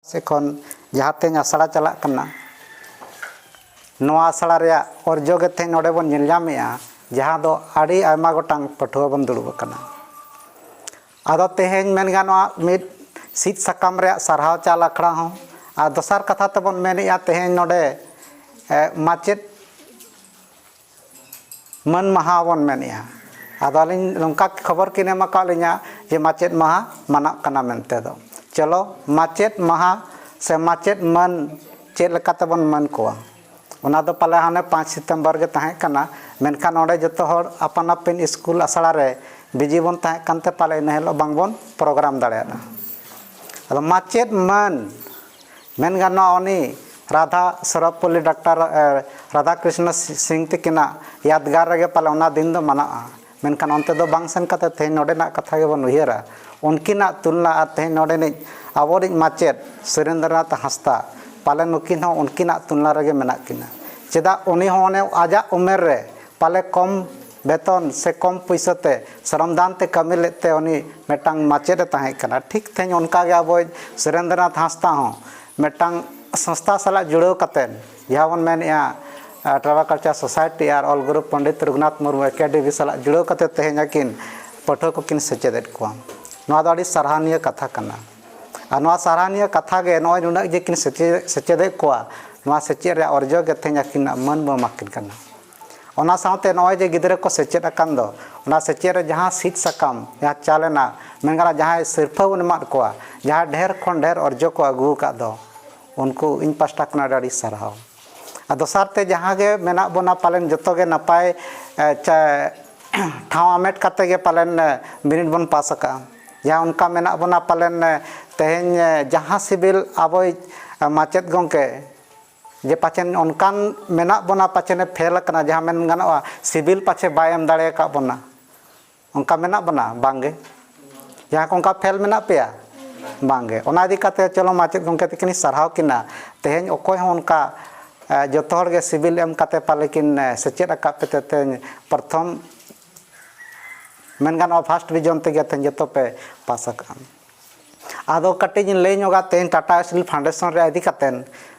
से खन जहाते आसड़ा चला आसड़ा रे अर्जो गे नोडे बन नेलजामेया जहाँ दो आड़ी आयमा गोटांग पठुआ बन दुड़ुब कना आदो तेहेñ मेन गानोआ मिद सीट सकाम रे सारहाव चाल आखड़ा हों आ दोसार कथा तबन मेनेया तेहेñ नोडे माचेद मन महा बन मेनेया आदो अलिñ नोंका खबर किन एम अकालिñा जे माचेद महा मना कना मेनते दो चलो माचेद महा से माचेद मन चेद लेकाते बन मन कोआ ओना दो पाले हाने 5 सितंबर गे ताहे कना मेनखान ओंडे जतो हर अपन अपन स्कूल आसड़ा रे बिजी बन ताहे कानते पाले नेहलो बांगबन प्रोग्राम दाड़ेयाना आदो माचेद मन मेन गानो उनी राधा सरपल्ली डॉक्टर राधा कृष्ण सिंह तकिना यादगार रे पाले ओना दिन दो मनाआ मेनखान ओनते दो बांग सेन काते तेहेñ नोडेना कथा गे बन उयहरा उनकिना तुलना आर तेहेñ नोडेनि आबोरिज माचेद सुरेंद्रनाथ हांसदा पाले नुकिन हो उनकिना तुलना रे मेना किना चेदा उनी हो ओने आजा उमेर रे पाले कम बेतन से कम पैसाते श्रमदान ते कमी लेते उनी मेटांग माचेद ताहे कना ठीक तेहेñ उनका गे आबो सुरेंद्रनाथ हांसदा हो मेटांग संस्था साला जुड़ो कतेन जहाँ बन मेनेया ट्राइबल कल्चर सोसाइटी और all group Pandit Raghunath Murmu academy साला जुड़ो कते तेहेñ आकिन पठो को किन सेचेदेद कोआ नोआ दो आड़ी सराहनीय कथा कना और नोआ सराहनीय कथा गे नोय नुना जे किन सेचेदेद कोआ नोआ सेचे रे अर्जो गे तेहेñ आकिन मन बो माकिन कना ओना साथे नोय जे गिदरे को सेचेद अकान दो ओना सेचे रे जहाँ सीट सकाम जहाँ चालेना मेनगाना जहाँ सिरफा बन एमाद कोआ जहाँ ढेर खन ढेर अर्जो को अगू का दो उनको इन पास्टा कना आड़ी साराव आ दोसार ते जहाँ गे मेना बोना पालेन जतो गे नपाय ठाव आमेट काते गे पालेन बिनिड बन पास का जहाँ उनका मेना बोना पालेन तेहेñ जहाँ सिबिल आबो माचेद गंके जे पाचेन उनकान मेना बोना पाचेने फेल कना जहाँ मेन गानोआ सिबिल पाचे बाय एम दाड़े का बोना उनका मेना बोना बांगे जहाँ को उनका फेल मेना पेया बांगे ओना इदी काते चलो माचेद गंके तकिन सारहाव किना तेहेñ ओकोय हो उनका जतो हर गे सिबिल एम काते पाले किन सेचेद अका पेते तेहेñ प्रथम मेन गानोआ फर्स्ट डिवीजन ते गे तेहेñ जतो पे पास अका आदो कटिज लई नोगा तेहेñ टाटा स्टील फाउंडेशन रे इदी कातेन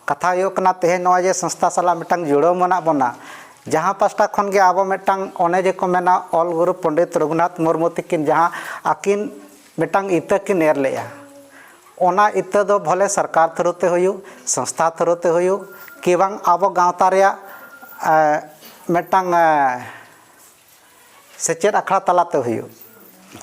कथा हो कना तेहेñ नोआ जे संस्था साला मिटांग जुड़ो मना बोना जहाँ पास्टा खन गे आबो मिटांग ओने जे को मेना ऑल ग्रुप पंडित रघुनाथ मुर्मू तकिन जहाँ आकिन मिटांग इता किन एर लेया ओना इता दो भले सरकार थ्रुते होयु संस्था थ्रुते होयु कि बांग आबो गावता रेया मिटांग सेचेद अखड़ा तलाते होयु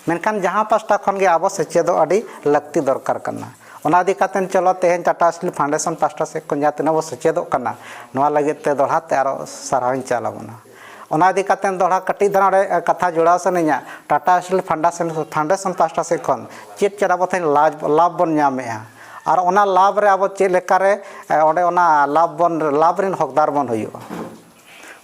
मेनखान जहाँ पास्टा खन गे आबो सेचेदो आड़ी लगती दरकार कना ओना इदी कातेन चलो तेहेñ टाटा स्टील फाउंडेशन पास्टा से को जहाँ तिना बो सेचेदो कना नोआ लगित ते दोढ़ा ते आरो सारावइन चालाबोना ओना इदी कातेन दोढ़ा कटी धरा रे कथा जुड़ाव सनेया टाटा स्टील फाउंडेशन पास्टा से खन चेद चेद आबो तेहेñ लाभ बन ᱧᱟᱢᱮᱜᱼᱟ और ओना लाभ रे आबो चेद लेका रे ओंडे ओना लाभ रेन हकदार बन हुयुआ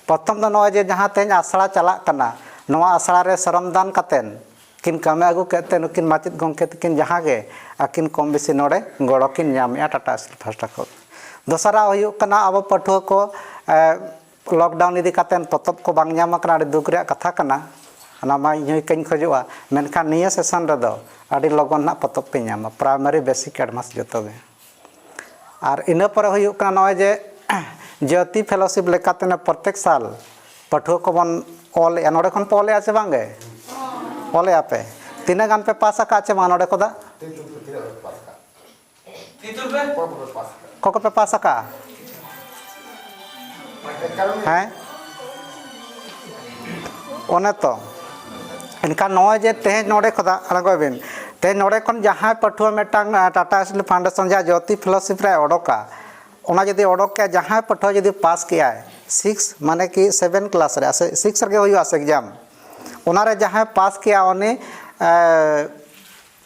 प्रथम दो नोआ जे जहाँ तेहेñ आसड़ा चला कना नोआ आसड़ा रे श्रमदान कातेन किन कमे आगू कहते नुकिन माचेद गंके तकिन जहाँ गे आकिन कम बेसी नोडे गड़ो किन ᱧᱟᱢᱮᱜᱼᱟ टाटा स्टील फास्टा को दोसरा हुयुग कना आबो पठुआ को लॉकडाउन इदी कातेन पतब को बांग ᱧᱟᱢ कना आड़ी दुख रे कथा कना ओना मा इᱧ कहीं खोजोआ मेनखान निया सेशन रे दो आड़ी लगन ना पतब पे ᱧᱟᱢᱟ प्राइमरी बेसिक एडवांस जतो गे और इना पर हुयुग कना नोय जे ज्योति फेलोशिप लेकाते ने प्रत्येक साल पठुआ को बन ऑल नोडे खन पोले आछे बांगे ओले आपे तीना गान पे पास का आछे मानोडे कोदा कोको पे पास का हैं ओने तो इनका नोय जे तेहेñ नोडे कोदा अरगोबिन तेहेñ नोडे खन जहाँ पठुआ मेटांग टाटा स्टील फाउंडेशन जहाँ ज्योति फेलोशिप रे ओडोका ओना जदी ओडोक के जहाँ पठुआ जदी पास किया 6 माने कि 7 क्लास रे 6 रे होयो आसे एग्जाम ओना रे जहाँ पास किया ओने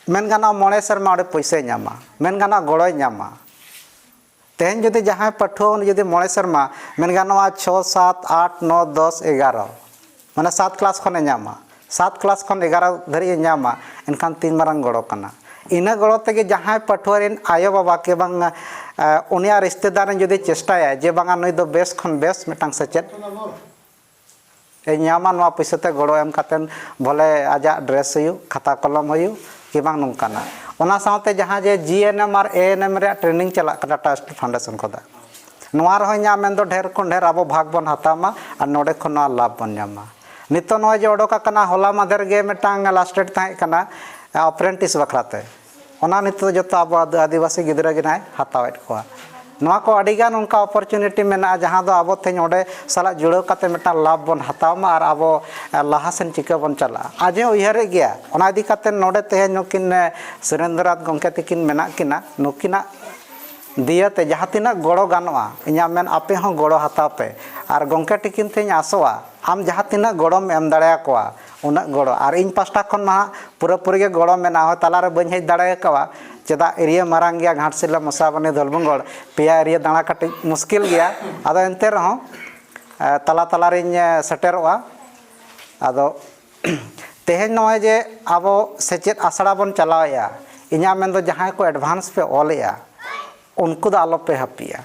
मेन गाना मोणे शर्मा ओडे पैसा ᱧᱟᱢᱟ मेन गाना गड़ोय ᱧᱟᱢᱟ तेहेñ जदी जहाँ पठुआ जदी मोणे शर्मा मेन गाना 6 7 8 9 10 11 माने 7 क्लास खने ᱧामा 7 क्लास खन 11 धरी ᱧामा एनखान 3 मारंग गड़ो कना इना गड़ो तेगे जहाँ पठुआ रेन आयो बाबा के बांग उनिया रिश्तेदार जदी चेष्टाया जे बांगा नई दो बेस खन बेस मिटांग सेचेद ᱧᱟᱢᱟ नोआ पैसा ते गड़ो एम कातेन भले आजा ड्रेस हुयु खाता कलम हुयु कि बांग नोंकाना ओना साथे जहां जे जीएनएम और एएनएम रे ट्रेनिंग चला टाटा स्टील फाउंडेशन खोदा नोआ रहो nya मेन दो ढेर खन ढेर आबो भाग बन हतामा और नोडे खन लाभ बन ᱧᱟᱢᱟ नितो नो जे ओडोका कना होला मादर गे मेटांग लास्ट डेट ताहे कना अप्रेंटिस बखराते ओना नितो जतो आबो आदिवासी गिदरा गे नाय हतावेट कोआ नोआ को अडिगान उनका अपॉर्चुनिटी मेना जहां दो आबो तेन ओडे साला जुड़ो काते मेटा लाभ बन हतामा और आबो लाहासेन चिका बन चला आजे उयहरे गया ओना इदी काते नोडे तेहे नुकिन सुरेंद्रनाथ गंके तिकिन मेना किना नुकिना दियाते जहां तिना गड़ो गानोआ इना मेन आपे हों गड़ो हताव पे और गंके टिकिन तेन आसोआ आम जहां तिना गड़ोम एम दाड़े कोआ उना गड़ो और इन पास्टा खन मा पूरा पूरी गे गड़ो मेना हो तालारे बन हेज दाड़े कोआ चेदा एरिया मारांग गया घाटशिला मसाबनी दलबंगड़ पेया एरिया दाणा कटि मुश्किल गया आदो एनते रहो तला तला रिन सेटेरोआ आदो तेहेन नय जे आबो सेचेद आसड़ा बन चलावया इना मेन दो जहां को एडवांस पे ऑलया उनको दो आलो पे हपिया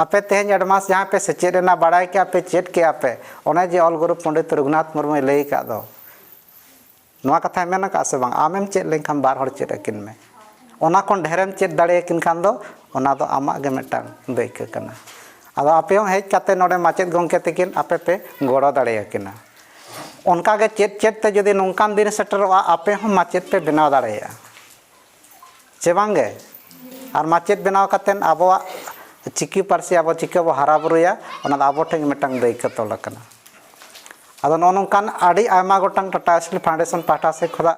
आपे तेहेन एडवांस जहां पे सेचेद ना बाड़ाय के आपे चेट के आपे ओने जे ऑल गुरु पंडित रघुनाथ मुर्मू लई का दो नोआ कथा मेना का से बांग आमेम चेट लेखन बार हर चेट अकिन में ओना कोन ढेरम चेत दाड़े किन खान दो ओना दो आमा गे मेटांग दैक कना आदो आपे हम हेज काते नोडे माचेत गंके तकिन आपे पे गड़ो दाड़े किना उनका गे चेत चेत ते जदि नोंकान दिन सेटरोआ आपे हम माचेत पे बनाव दाड़ेया चे बांगे और माचेत बनाव कातेन आबोआ चिकी पारसी आबो चिका बो हारा बुरुया ओना आबो ठेंग मेटांग दैक तोल कना आदो नोनकान आडी आयमा गोटांग टाटा स्टील फाउंडेशन पाटा से खुदा